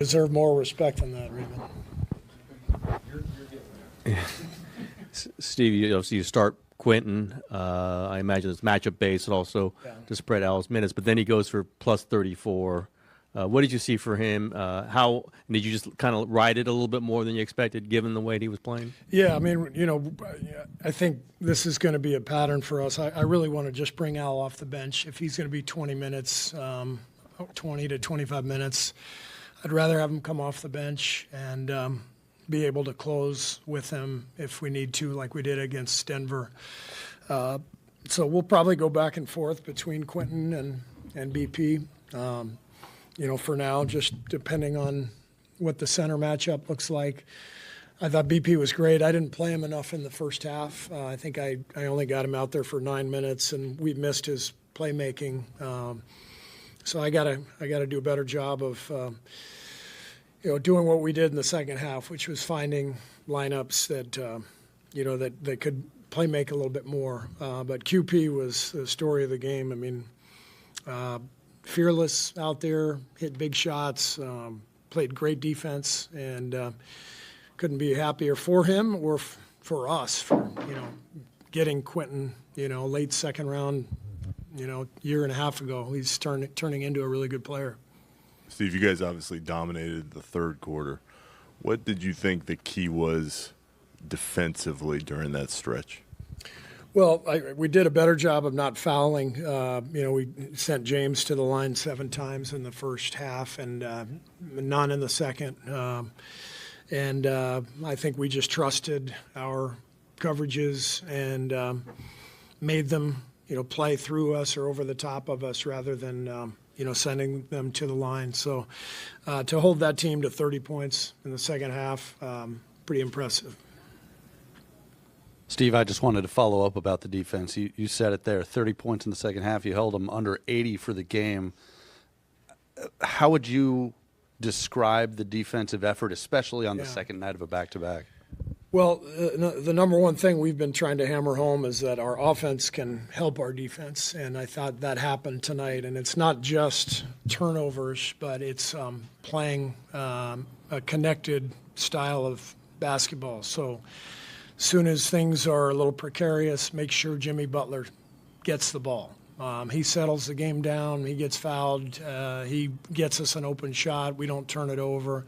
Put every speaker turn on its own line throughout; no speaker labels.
Deserve more respect than that, Raymond.
Steve, you start Quinten. I imagine it's matchup based and also to spread Al's minutes, but then he goes for plus 34. What did you see for him? How did you just kind of ride it a little bit more than you expected, given the way he was playing?
Yeah, I mean, I think this is going to be a pattern for us. I really want to just bring Al off the bench. If he's going to be 20 minutes, 20 to 25 minutes, I'd rather have him come off the bench and be able to close with him if we need to, like we did against Denver. So we'll probably go back and forth between Quinten and BP. For now, just depending on what the center matchup looks like. I thought BP was great. I didn't play him enough in the first half. I think I only got him out there for 9 minutes, and we missed his playmaking. So I gotta do a better job of doing what we did in the second half, which was finding lineups that that could play make a little bit more. But QP was the story of the game. I mean, fearless out there, hit big shots, played great defense, and couldn't be happier for him or for us for getting Quinten late second round year and a half ago. He's turning into a really good player.
Steve, you guys obviously dominated the third quarter. What did you think the key was defensively during that stretch?
Well, we did a better job of not fouling. We sent James to the line 7 times in the first half and none in the second. And I think we just trusted our coverages and made them, play through us or over the top of us rather than, sending them to the line. So to hold that team to 30 points in the second half, pretty impressive.
Steve, I just wanted to follow up about the defense. You said it there, 30 points in the second half. You held them under 80 for the game. How would you describe the defensive effort, especially on the second night of a back-to-back?
Well, the number one thing we've been trying to hammer home is that our offense can help our defense, and I thought that happened tonight. And it's not just turnovers, but it's playing a connected style of basketball. So as soon as things are a little precarious, make sure Jimmy Butler gets the ball. He settles the game down. He gets fouled. He gets us an open shot. We don't turn it over.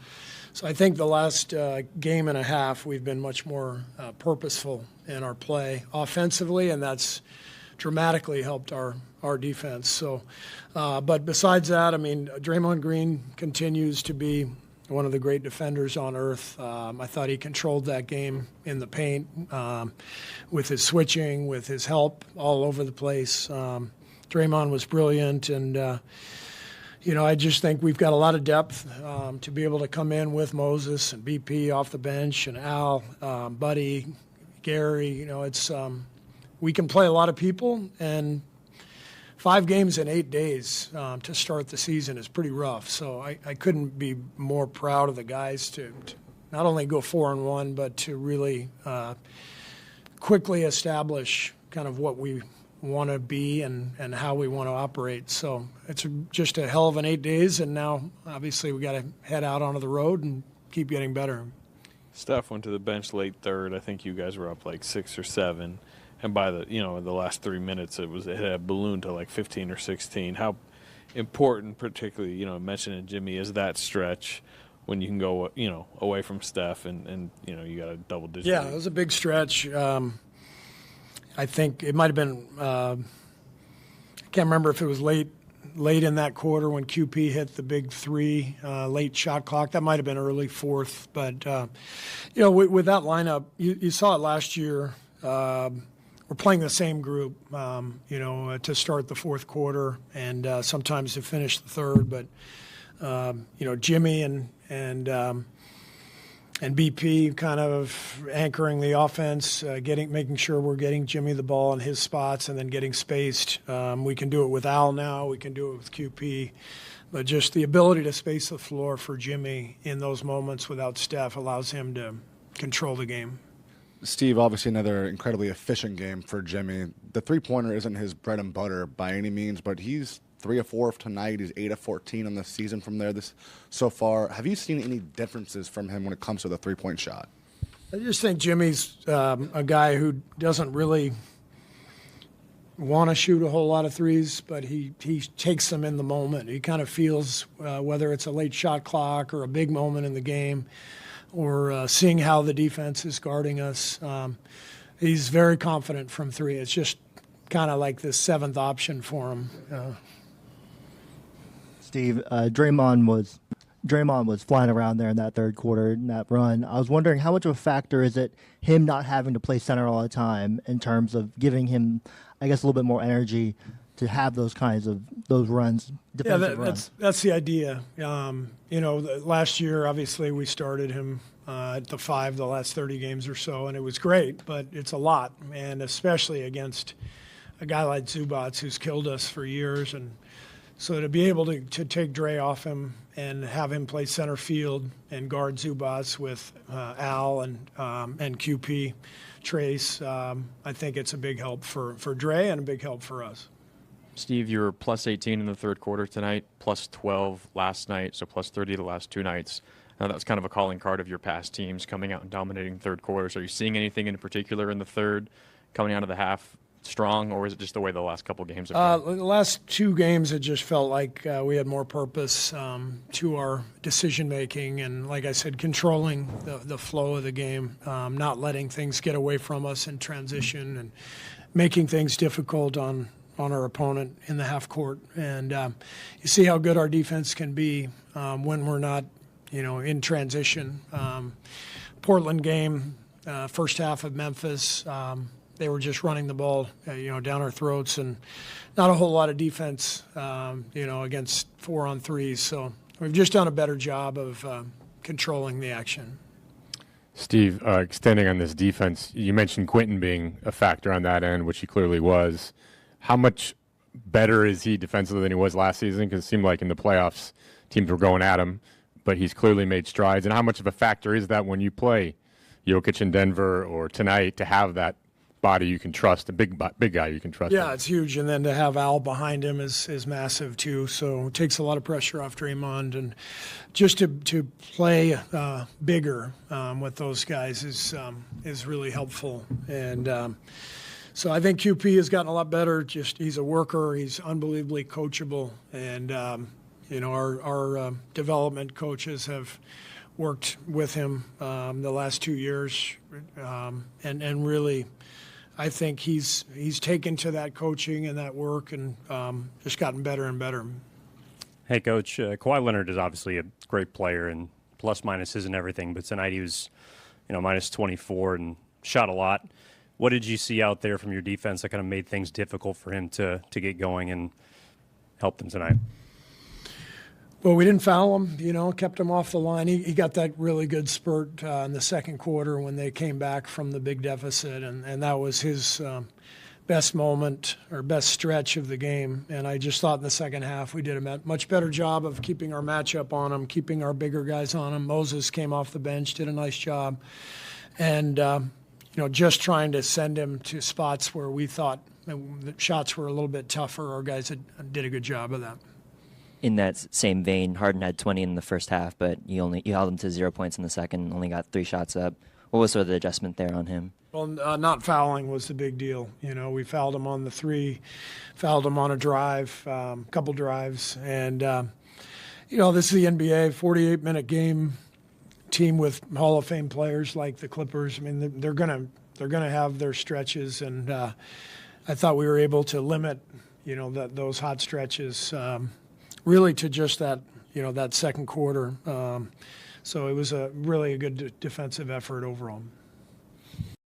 So I think the last game and a half, we've been much more purposeful in our play offensively, and that's dramatically helped our defense. So, but besides that, I mean, Draymond Green continues to be one of the great defenders on earth. I thought he controlled that game in the paint with his switching, with his help all over the place. Draymond was brilliant, and I just think we've got a lot of depth to be able to come in with Moses and BP off the bench and Al, Buddy, Gary. We can play a lot of people, and 5 games in 8 days to start the season is pretty rough. So I couldn't be more proud of the guys to not only go 4-1, but to really quickly establish kind of what we want to be and how we want to operate. So it's just a hell of an 8 days, and now obviously we got to head out onto the road and keep getting better.
Steph went to the bench late third. I think you guys were up like 6 or 7. And by the the last 3 minutes, it had ballooned to like 15 or 16. How important, particularly mentioning Jimmy, is that stretch when you can go away from Steph and you got a double digit?
Yeah, it was a big stretch. I think it might have been. I can't remember if it was late in that quarter when QP hit the big 3 late shot clock. That might have been early fourth, but with that lineup, you saw it last year. We're playing the same group, to start the fourth quarter and sometimes to finish the third. But Jimmy and BP kind of anchoring the offense, making sure we're getting Jimmy the ball in his spots and then getting spaced. We can do it with Al now. We can do it with QP. But just the ability to space the floor for Jimmy in those moments without Steph allows him to control the game.
Steve, obviously another incredibly efficient game for Jimmy. The three-pointer isn't his bread and butter by any means, but he's 3 of 4 tonight. He's 8 of 14 on the season from there so far. Have you seen any differences from him when it comes to the 3-point shot?
I just think Jimmy's a guy who doesn't really want to shoot a whole lot of threes, but he takes them in the moment. He kind of feels whether it's a late shot clock or a big moment in the game or seeing how the defense is guarding us. He's very confident from three. It's just kind of like the seventh option for him.
Steve, Draymond was flying around there in that third quarter in that run. I was wondering how much of a factor is it him not having to play center all the time in terms of giving him, I guess, a little bit more energy to have those kinds of those runs, defensive runs.
That's the idea. Last year, obviously, we started him at the 5 the last 30 games or so, and it was great, but it's a lot, and especially against a guy like Zubac who's killed us for years. And so to be able to take Dre off him and have him play center field and guard Zubac with Al and QP Trace, I think it's a big help for Dre and a big help for us.
Steve, you were plus 18 in the third quarter tonight, plus 12 last night, so plus 30 the last two nights. That was kind of a calling card of your past teams coming out and dominating third quarters. Are you seeing anything in particular in the third coming out of the half strong, or is it just the way the last couple games have gone?
The last two games, it just felt like we had more purpose to our decision-making and, like I said, controlling the flow of the game, not letting things get away from us in transition and making things difficult on our opponent in the half court. And you see how good our defense can be when we're not, in transition. Portland game, first half of Memphis, they were just running the ball, down our throats and not a whole lot of defense, against 4-on-3s. So we've just done a better job of controlling the action.
Steve, extending on this defense, you mentioned Quinten being a factor on that end, which he clearly was. How much better is he defensively than he was last season? Because it seemed like in the playoffs, teams were going at him, but he's clearly made strides. And how much of a factor is that when you play Jokic in Denver or tonight to have that body you can trust, a big guy you can trust?
Yeah, it's huge. And then to have Al behind him is massive too. So it takes a lot of pressure off Draymond. And just to play bigger with those guys is really helpful. And so I think QP has gotten a lot better. Just he's a worker. He's unbelievably coachable. And, our development coaches have worked with him the last 2 years and really I think he's taken to that coaching and that work and just gotten better and better.
Hey, Coach, Kawhi Leonard is obviously a great player and plus minuses and everything, but tonight he was, minus 24 and shot a lot. What did you see out there from your defense that kind of made things difficult for him to get going and help them tonight?
Well, we didn't foul him, kept him off the line. He got that really good spurt in the second quarter when they came back from the big deficit, and that was his best moment or best stretch of the game. And I just thought in the second half we did a much better job of keeping our matchup on him, keeping our bigger guys on him. Moses came off the bench, did a nice job. And, just trying to send him to spots where we thought the shots were a little bit tougher. Our guys did a good job of that.
In that same vein, Harden had 20 in the first half, but you held him to 0 points in the second, only got 3 shots up. What was sort of the adjustment there on him?
Well, not fouling was the big deal. We fouled him on the 3, fouled him on a drive, couple drives. And, this is the NBA, 48-minute game, team with Hall of Fame players like the Clippers. I mean, they're gonna have their stretches. And I thought we were able to limit, those hot stretches really to just that, that second quarter. So it was really a good defensive effort overall.